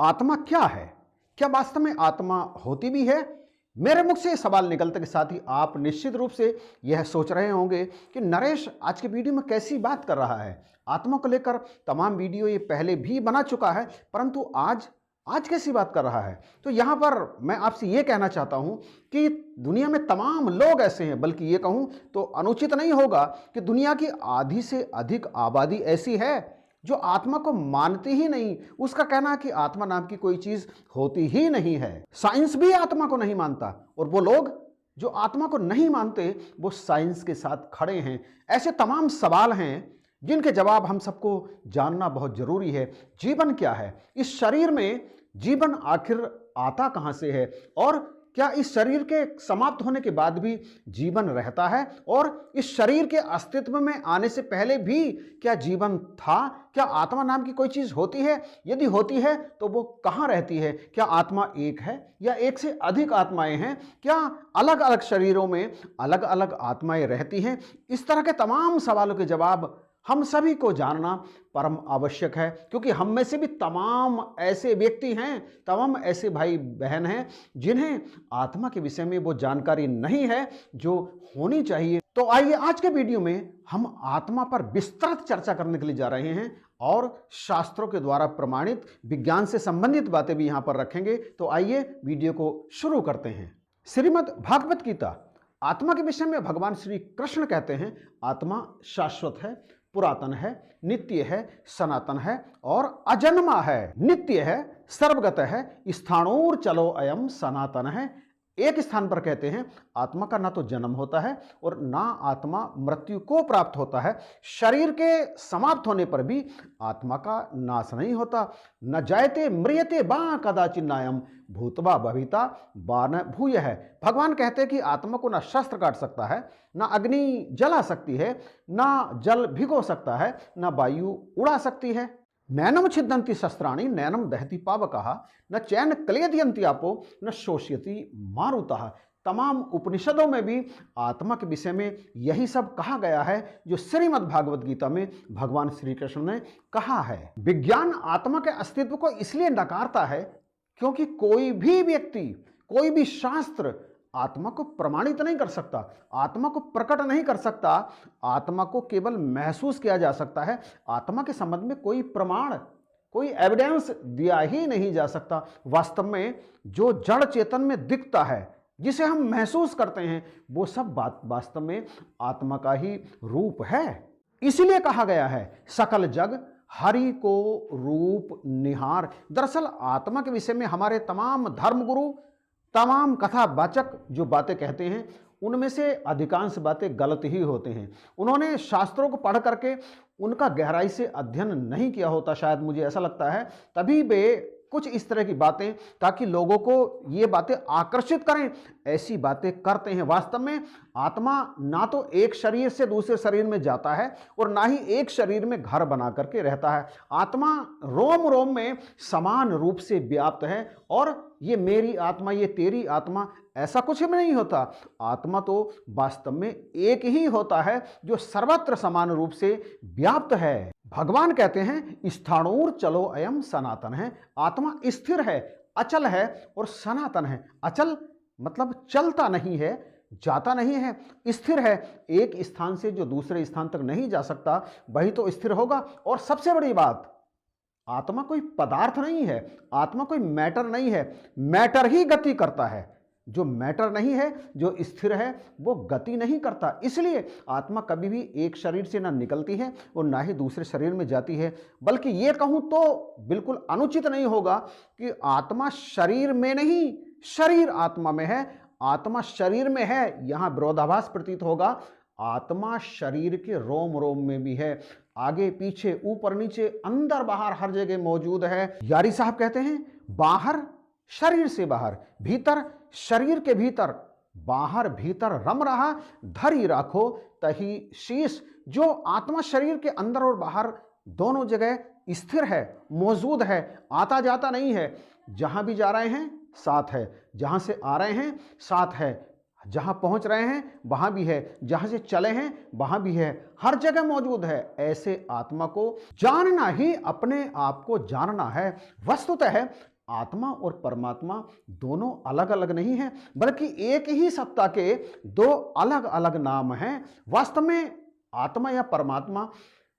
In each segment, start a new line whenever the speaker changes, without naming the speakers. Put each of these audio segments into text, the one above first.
आत्मा क्या है? क्या वास्तव में आत्मा होती भी है? मेरे मुख से सवाल निकलते के साथ ही आप निश्चित रूप से यह सोच रहे होंगे कि नरेश आज के वीडियो में कैसी बात कर रहा है। आत्मा को लेकर तमाम वीडियो ये पहले भी बना चुका है, परंतु आज कैसी बात कर रहा है। तो यहाँ पर मैं आपसे ये कहना चाहता हूँ कि दुनिया में तमाम लोग ऐसे हैं, बल्कि ये कहूँ तो अनुचित नहीं होगा कि दुनिया की आधी से अधिक आबादी ऐसी है जो आत्मा को मानती ही नहीं। उसका कहना है कि आत्मा नाम की कोई चीज होती ही नहीं है। साइंस भी आत्मा को नहीं मानता, और वो लोग जो आत्मा को नहीं मानते वो साइंस के साथ खड़े हैं। ऐसे तमाम सवाल हैं जिनके जवाब हम सबको जानना बहुत जरूरी है। जीवन क्या है? इस शरीर में जीवन आखिर आता कहां से है? और क्या इस शरीर के समाप्त होने के बाद भी जीवन रहता है? और इस शरीर के अस्तित्व में आने से पहले भी क्या जीवन था? क्या आत्मा नाम की कोई चीज होती है? यदि होती है तो वो कहाँ रहती है? क्या आत्मा एक है या एक से अधिक आत्माएं हैं? क्या अलग अलग शरीरों में अलग अलग आत्माएं रहती हैं? इस तरह के तमाम सवालों के जवाब हम सभी को जानना परम आवश्यक है, क्योंकि हम में से भी तमाम ऐसे व्यक्ति हैं, तमाम ऐसे भाई बहन हैं जिन्हें आत्मा के विषय में वो जानकारी नहीं है जो होनी चाहिए। तो आइए आज के वीडियो में हम आत्मा पर विस्तृत चर्चा करने के लिए जा रहे हैं और शास्त्रों के द्वारा प्रमाणित विज्ञान से संबंधित बातें भी यहां पर रखेंगे। तो आइए वीडियो को शुरू करते हैं। श्रीमद् भागवत गीता आत्मा के विषय में भगवान श्री कृष्ण कहते हैं, आत्मा शाश्वत है, पुरातन है, नित्य है, सनातन है और अजन्मा है। नित्य है, सर्वगत है, स्थाणोर चलो अयम सनातन है। एक स्थान पर कहते हैं आत्मा का ना तो जन्म होता है और ना आत्मा मृत्यु को प्राप्त होता है। शरीर के समाप्त होने पर भी आत्मा का नाश नहीं होता। न जायते म्रियते बा कदाचिन्नायम भूतवा भविता बा न भूय है। भगवान कहते हैं कि आत्मा को ना शस्त्र काट सकता है, ना अग्नि जला सकती है, ना जल भिगो सकता है, ना वायु उड़ा सकती है। नैनम छिदंती शस्त्राणि नैनम दहति पावकः न चैन क्लेदयन्ति आपो न शोष्यति मारुतः। तमाम उपनिषदों में भी आत्मा के विषय में यही सब कहा गया है जो श्रीमद् भागवत गीता में भगवान श्री कृष्ण ने कहा है। विज्ञान आत्मा के अस्तित्व को इसलिए नकारता है क्योंकि कोई भी व्यक्ति, कोई भी शास्त्र आत्मा को प्रमाणित नहीं कर सकता, आत्मा को प्रकट नहीं कर सकता। आत्मा को केवल महसूस किया जा सकता है। आत्मा के संबंध में कोई प्रमाण, कोई एविडेंस दिया ही नहीं जा सकता। वास्तव में जो जड़ चेतन में दिखता है, जिसे हम महसूस करते हैं, वो सब बात वास्तव में आत्मा का ही रूप है। इसलिए कहा गया है सकल जग हरि को रूप निहार। दरअसल आत्मा के विषय में हमारे तमाम धर्मगुरु, तमाम कथावाचक जो बातें कहते हैं, उनमें से अधिकांश बातें गलत ही होते हैं। उन्होंने शास्त्रों को पढ़ करके उनका गहराई से अध्ययन नहीं किया होता, शायद मुझे ऐसा लगता है। तभी वे कुछ इस तरह की बातें, ताकि लोगों को ये बातें आकर्षित करें, ऐसी बातें करते हैं। वास्तव में आत्मा ना तो एक शरीर से दूसरे शरीर में जाता है और ना ही एक शरीर में घर बना करके रहता है। आत्मा रोम रोम में समान रूप से व्याप्त है, और ये मेरी आत्मा, ये तेरी आत्मा, ऐसा कुछ भी नहीं होता। आत्मा तो वास्तव में एक ही होता है जो सर्वत्र समान रूप से व्याप्त है। भगवान कहते हैं स्थाणुर चलो अयम सनातन है। आत्मा स्थिर है, अचल है और सनातन है। अचल मतलब चलता नहीं है, जाता नहीं है, स्थिर है। एक स्थान से जो दूसरे स्थान तक नहीं जा सकता, वही तो स्थिर होगा। और सबसे बड़ी बात, आत्मा कोई पदार्थ नहीं है, आत्मा कोई मैटर नहीं है। मैटर ही गति करता है। जो मैटर नहीं है, जो स्थिर है, वो गति नहीं करता। इसलिए आत्मा कभी भी एक शरीर से ना निकलती है और ना ही दूसरे शरीर में जाती है। बल्कि ये कहूं तो बिल्कुल अनुचित नहीं होगा कि आत्मा शरीर में नहीं, शरीर आत्मा में है। आत्मा शरीर में है, यहां विरोधाभास प्रतीत होगा। आत्मा शरीर के रोम रोम में भी है, आगे पीछे, ऊपर नीचे, अंदर बाहर, हर जगह मौजूद है। यारी साहब कहते हैं बाहर शरीर से बाहर, भीतर शरीर के भीतर, बाहर भीतर रम रहा धरी राखो तही शीश। जो आत्मा शरीर के अंदर और बाहर दोनों जगह स्थिर है, मौजूद है, आता जाता नहीं है। जहां भी जा रहे हैं साथ है, जहां से आ रहे हैं साथ है, जहां पहुंच रहे हैं वहां भी है, जहां से चले हैं वहां भी है, हर जगह मौजूद है। ऐसे आत्मा को जानना ही अपने आप को जानना है। वस्तुतः आत्मा और परमात्मा दोनों अलग अलग नहीं हैं, बल्कि एक ही सत्ता के दो अलग अलग नाम हैं। वास्तव में आत्मा या परमात्मा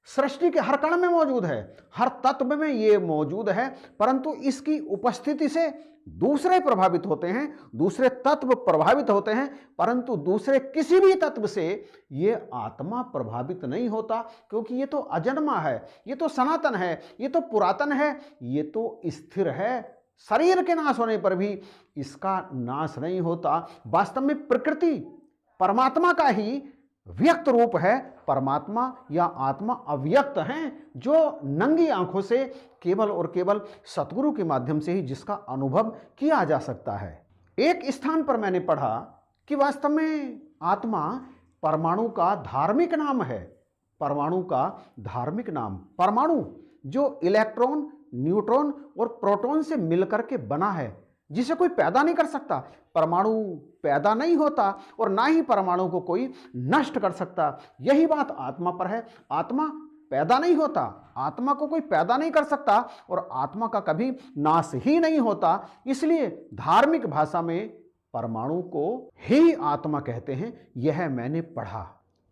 सृष्टि के हर कण में मौजूद है, हर तत्व में ये मौजूद है, परंतु इसकी उपस्थिति से दूसरे प्रभावित होते हैं, दूसरे तत्व प्रभावित होते हैं, परंतु दूसरे किसी भी तत्व से ये आत्मा प्रभावित नहीं होता, क्योंकि ये तो अजन्मा है, ये तो सनातन है, ये तो पुरातन है, ये तो स्थिर है। शरीर के नाश होने पर भी इसका नाश नहीं होता। वास्तव में प्रकृति परमात्मा का ही व्यक्त रूप है। परमात्मा या आत्मा अव्यक्त हैं, जो नंगी आंखों से केवल और केवल सतगुरु के माध्यम से ही जिसका अनुभव किया जा सकता है। एक स्थान पर मैंने पढ़ा कि वास्तव में आत्मा परमाणु का धार्मिक नाम है। परमाणु का धार्मिक नाम, परमाणु जो इलेक्ट्रॉन, न्यूट्रॉन और प्रोटॉन से मिलकर के बना है, जिसे कोई पैदा नहीं कर सकता। परमाणु पैदा नहीं होता और ना ही परमाणु को कोई नष्ट कर सकता। यही बात आत्मा पर है। आत्मा पैदा नहीं होता, आत्मा को कोई पैदा नहीं कर सकता और आत्मा का कभी नाश ही नहीं होता। इसलिए धार्मिक भाषा में परमाणु को ही आत्मा कहते हैं, यह मैंने पढ़ा।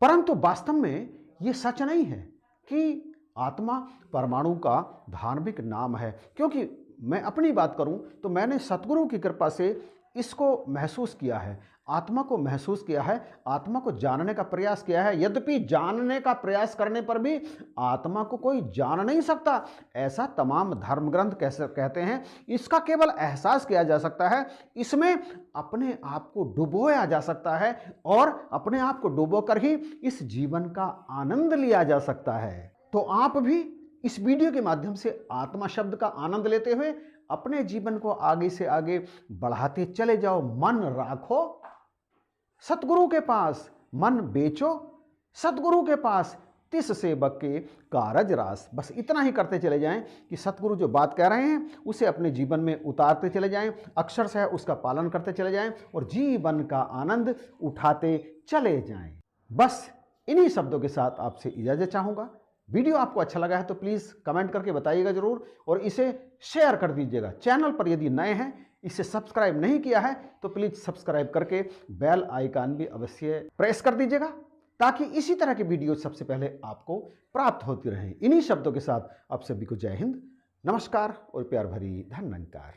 परंतु वास्तव में यह सच नहीं है कि आत्मा परमाणु का धार्मिक नाम है, क्योंकि मैं अपनी बात करूं तो मैंने सतगुरु की कृपा से इसको महसूस किया है, आत्मा को महसूस किया है, आत्मा को जानने का प्रयास किया है। यद्यपि जानने का प्रयास करने पर भी आत्मा को कोई जान नहीं सकता, ऐसा तमाम धर्म ग्रंथ कैसे कहते हैं। इसका केवल एहसास किया जा सकता है, इसमें अपने आप को डुबोया जा सकता है और अपने आप को डुबो कर ही इस जीवन का आनंद लिया जा सकता है। तो आप भी इस वीडियो के माध्यम से आत्मा शब्द का आनंद लेते हुए अपने जीवन को आगे से आगे बढ़ाते चले जाओ। मन राखो सतगुरु के पास, मन बेचो सतगुरु के पास, तिस सेवक के कारज रास। बस इतना ही करते चले जाएं कि सतगुरु जो बात कह रहे हैं उसे अपने जीवन में उतारते चले जाएं, अक्षरशः उसका पालन करते चले जाएं और जीवन का आनंद उठाते चले जाएं। बस इन्हीं शब्दों के साथ आपसे इजाजत चाहूँगा। वीडियो आपको अच्छा लगा है तो प्लीज़ कमेंट करके बताइएगा ज़रूर और इसे शेयर कर दीजिएगा। चैनल पर यदि नए हैं, इसे सब्सक्राइब नहीं किया है तो प्लीज़ सब्सक्राइब करके बेल आइकन भी अवश्य प्रेस कर दीजिएगा, ताकि इसी तरह के वीडियो सबसे पहले आपको प्राप्त होती रहें। इन्हीं शब्दों के साथ आप सभी को जय हिंद, नमस्कार और प्यार भरी धन्यवाद।